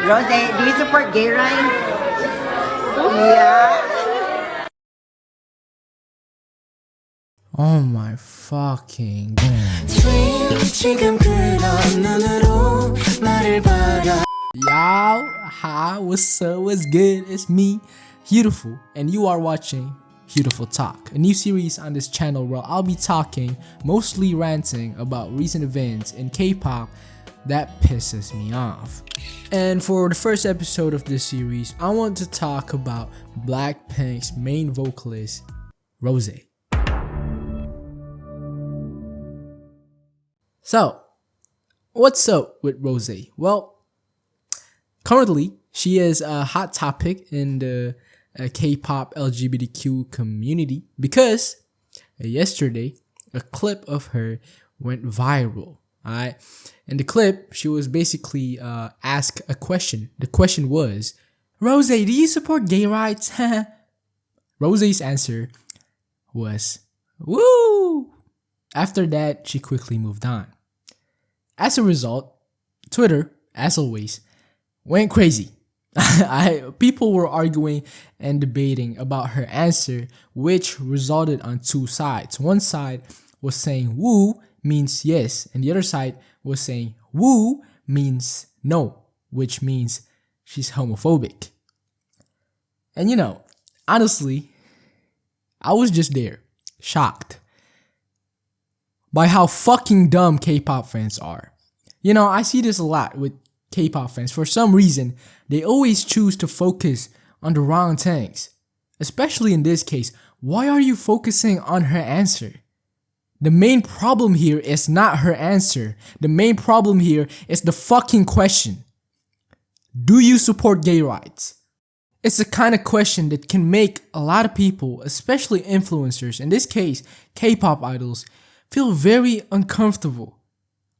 Rose, do you support gay rights? Yeah. Oh my fucking god. Y'all, hi, what's up, what's good? It's me, Beautiful, and you are watching Beautiful Talk, a new series on this channel where I'll be talking, mostly ranting about recent events in K-pop that pisses me off. And for the first episode of this series, I want to talk about Blackpink's main vocalist, Rose. So, what's up with Rose? Well, currently, she is a hot topic in the K-pop LGBTQ community because yesterday, a clip of her went viral. Alright, in the clip, she was basically asked a question. The question was, Rose, do you support gay rights? Rose's answer was, woo! After that, she quickly moved on. As a result, Twitter, as always, went crazy. People were arguing and debating about her answer, which resulted on two sides. One side was saying woo means yes, and the other side was saying woo means no, which means she's homophobic. And you know, honestly, I was just there, shocked by how fucking dumb K-pop fans are. You know, I see this a lot with K-pop fans. For some reason, they always choose to focus on the wrong things. Especially in this case, why are you focusing on her answer? The main problem here is not her answer. The main problem here is the fucking question. Do you support gay rights? It's the kind of question that can make a lot of people, especially influencers, in this case, K-pop idols, feel very uncomfortable.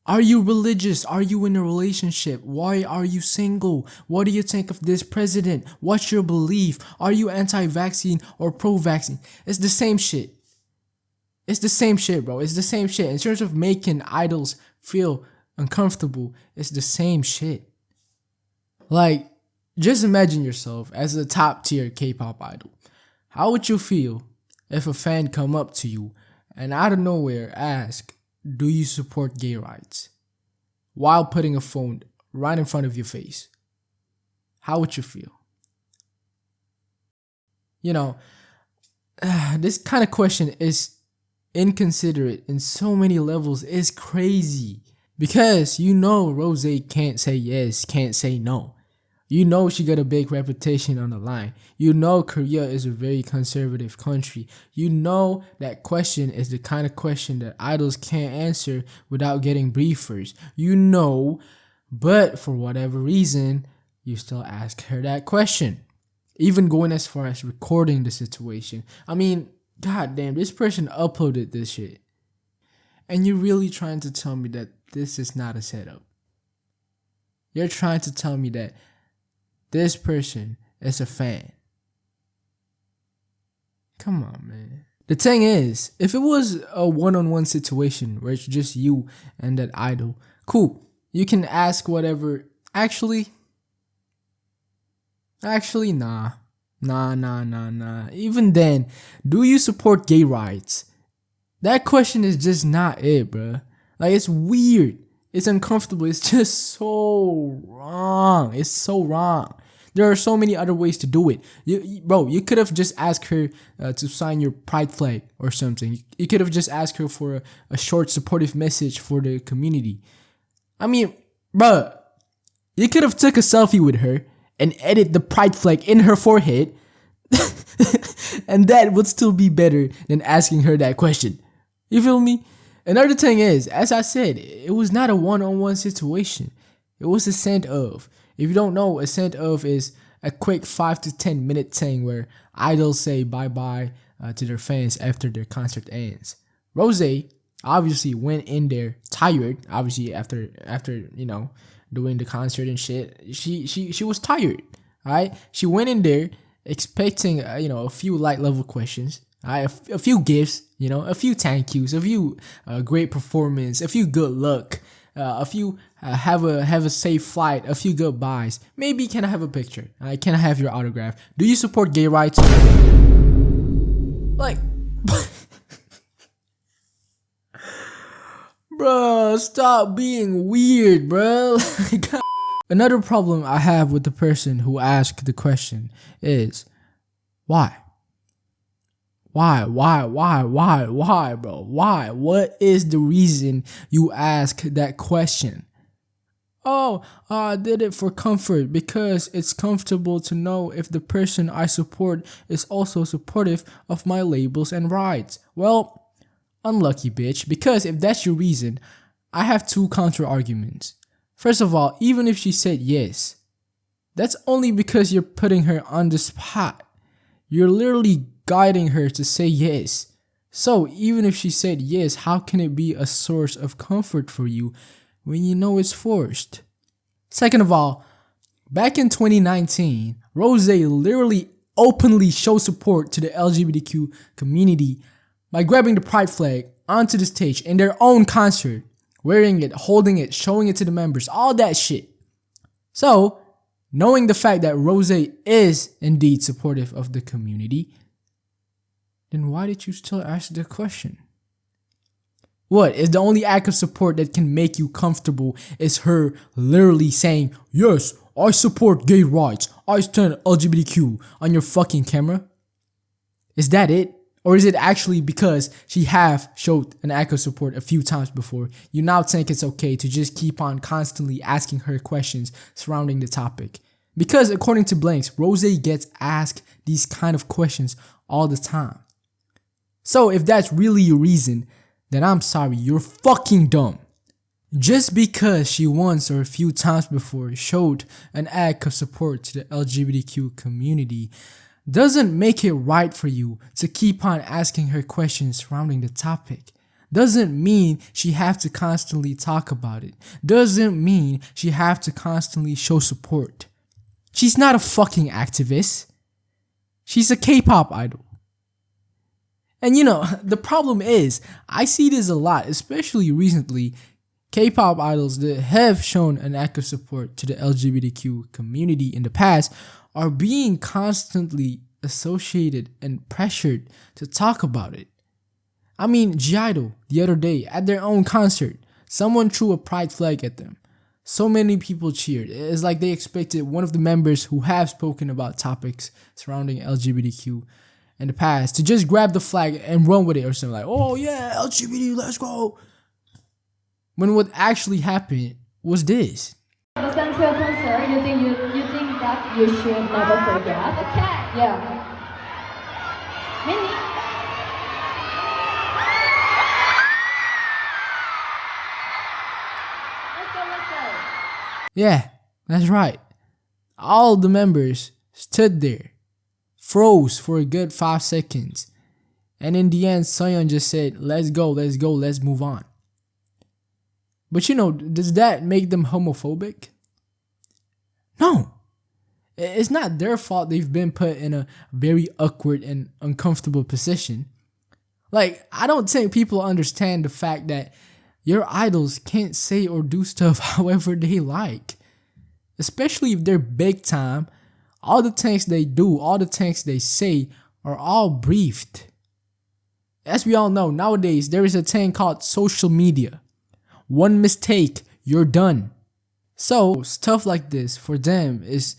Are you religious? Are you in a relationship? Why are you single? What do you think of this president? What's your belief? Are you anti-vaccine or pro-vaccine? It's the same shit. It's the same shit, bro. It's the same shit. In terms of making idols feel uncomfortable, it's the same shit. Like, just imagine yourself as a top tier K-pop idol. How would you feel if a fan come up to you and out of nowhere ask, do you support gay rights? While putting a phone right in front of your face. How would you feel? You know, this kind of question is inconsiderate in so many levels. It's crazy. Because you know Rose can't say yes, can't say no. You know she got a big reputation on the line. You know Korea is a very conservative country. You know that question is the kind of question that idols can't answer without getting briefers. You know, but for whatever reason, you still ask her that question. Even going as far as recording the situation. I mean, goddamn, this person uploaded this shit. And you're really trying to tell me that this is not a setup. You're trying to tell me that this person is a fan. Come on, man. The thing is, if it was a one-on-one situation where it's just you and that idol, cool. You can ask whatever. Actually, nah. Nah. Even then, do you support gay rights? That question is just not it, bruh. Like, it's weird. It's uncomfortable. It's just so wrong. It's so wrong. There are so many other ways to do it. You could have just asked her to sign your pride flag or something. You could have just asked her for a short supportive message for the community. I mean, bruh, you could have took a selfie with her and edit the pride flag in her forehead. And that would still be better than asking her that question. You feel me? Another thing is, as I said, it was not a one-on-one situation. It was a send of. If you don't know, a send of is a quick 5 to 10 minute thing where idols say bye-bye to their fans after their concert ends. Rose obviously went in there tired, obviously after you know, doing the concert and shit. She was tired, alright? She went in there expecting you know, a few light level questions. A few gifts, you know, a few thank yous, a few great performance, a few good luck, a few have a safe flight, a few goodbyes. Maybe can I have a picture? Can I have your autograph? Do you support gay rights? Like, bro, stop being weird, bro. Another problem I have with the person who asked the question is, why? Why, bro? Why? What is the reason you ask that question? Oh, I did it for comfort because it's comfortable to know if the person I support is also supportive of my labels and rights. Well, unlucky bitch, because if that's your reason, I have two counter arguments. First of all, even if she said yes, that's only because you're putting her on the spot. You're literally guiding her to say yes. So even if she said yes, how can it be a source of comfort for you when you know it's forced? Second of all, back in 2019, Rose literally openly showed support to the LGBTQ community by grabbing the pride flag onto the stage in their own concert, wearing it, holding it, showing it to the members, all that shit. So, knowing the fact that Rose is indeed supportive of the community, then why did you still ask the question? What is the only act of support that can make you comfortable is her literally saying, yes, I support gay rights, I stand LGBTQ on your fucking camera? Is that it? Or is it actually because she have showed an act of support a few times before, you now think it's okay to just keep on constantly asking her questions surrounding the topic? Because according to Blanks, Rose gets asked these kind of questions all the time. So if that's really your reason, then I'm sorry, you're fucking dumb. Just because she once or a few times before showed an act of support to the LGBTQ community doesn't make it right for you to keep on asking her questions surrounding the topic. Doesn't mean she have to constantly talk about it. Doesn't mean she have to constantly show support. She's not a fucking activist. She's a K-pop idol. And you know, the problem is, I see this a lot, especially recently, K-pop idols that have shown an act of support to the LGBTQ community in the past are being constantly associated and pressured to talk about it. I mean, G-Idol, the other day, at their own concert, someone threw a pride flag at them. So many people cheered. It's like they expected one of the members who have spoken about topics surrounding LGBTQ in the past to just grab the flag and run with it or something like, oh yeah, LGBT, let's go. When what actually happened was this. Listen to a concert, you think that you should never forget? Okay. Yeah. Mini. Let's go. Yeah, that's right. All the members stood there, froze for a good 5 seconds, and in the end, Soyeon just said, let's go, let's move on. But you know, does that make them homophobic? No. It's not their fault they've been put in a very awkward and uncomfortable position. Like, I don't think people understand the fact that your idols can't say or do stuff however they like. Especially if they're big time, all the things they do, all the things they say are all briefed. As we all know, nowadays there is a thing called social media. One mistake, you're done. So stuff like this for them is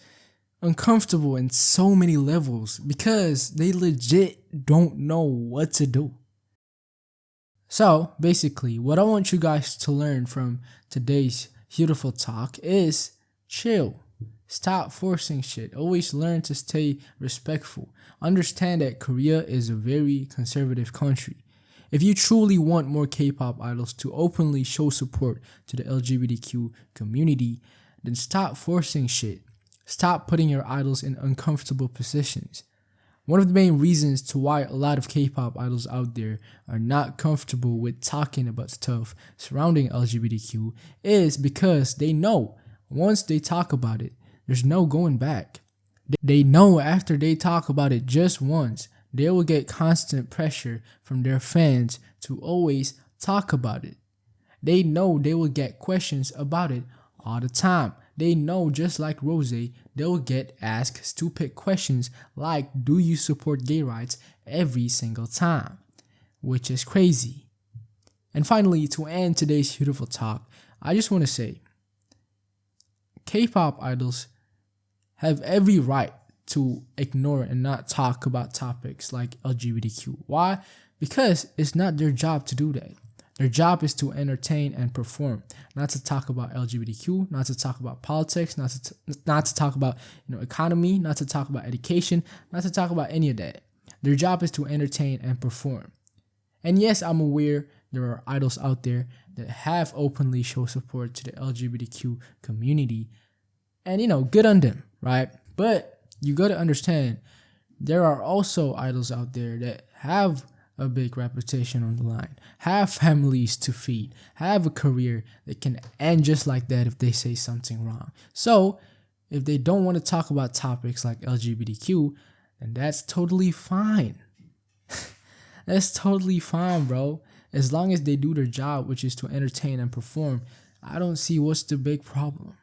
uncomfortable in so many levels because they legit don't know what to do. So basically, what I want you guys to learn from today's beautiful talk is chill. Stop forcing shit. Always learn to stay respectful. Understand that Korea is a very conservative country. If you truly want more K-pop idols to openly show support to the LGBTQ community, then stop forcing shit. Stop putting your idols in uncomfortable positions. One of the main reasons to why a lot of K-pop idols out there are not comfortable with talking about stuff surrounding LGBTQ is because they know once they talk about it, there's no going back. They know after they talk about it just once, they will get constant pressure from their fans to always talk about it. They know they will get questions about it all the time. They know, just like Rose, they'll get asked stupid questions like, do you support gay rights, every single time, which is crazy. And finally, to end today's beautiful talk, I just want to say, K-pop idols have every right to ignore and not talk about topics like LGBTQ. Why? Because it's not their job to do that. Their job is to entertain and perform, not to talk about LGBTQ, not to talk about politics, not to talk about economy, not to talk about education, not to talk about any of that. Their job is to entertain and perform. And yes, I'm aware there are idols out there that have openly shown support to the LGBTQ community, and good on them, right? But you got to understand, there are also idols out there that have a big reputation on the line, have families to feed, have a career that can end just like that if they say something wrong. So if they don't want to talk about topics like LGBTQ, then that's totally fine. That's totally fine, bro. As long as they do their job, which is to entertain and perform, I don't see what's the big problem.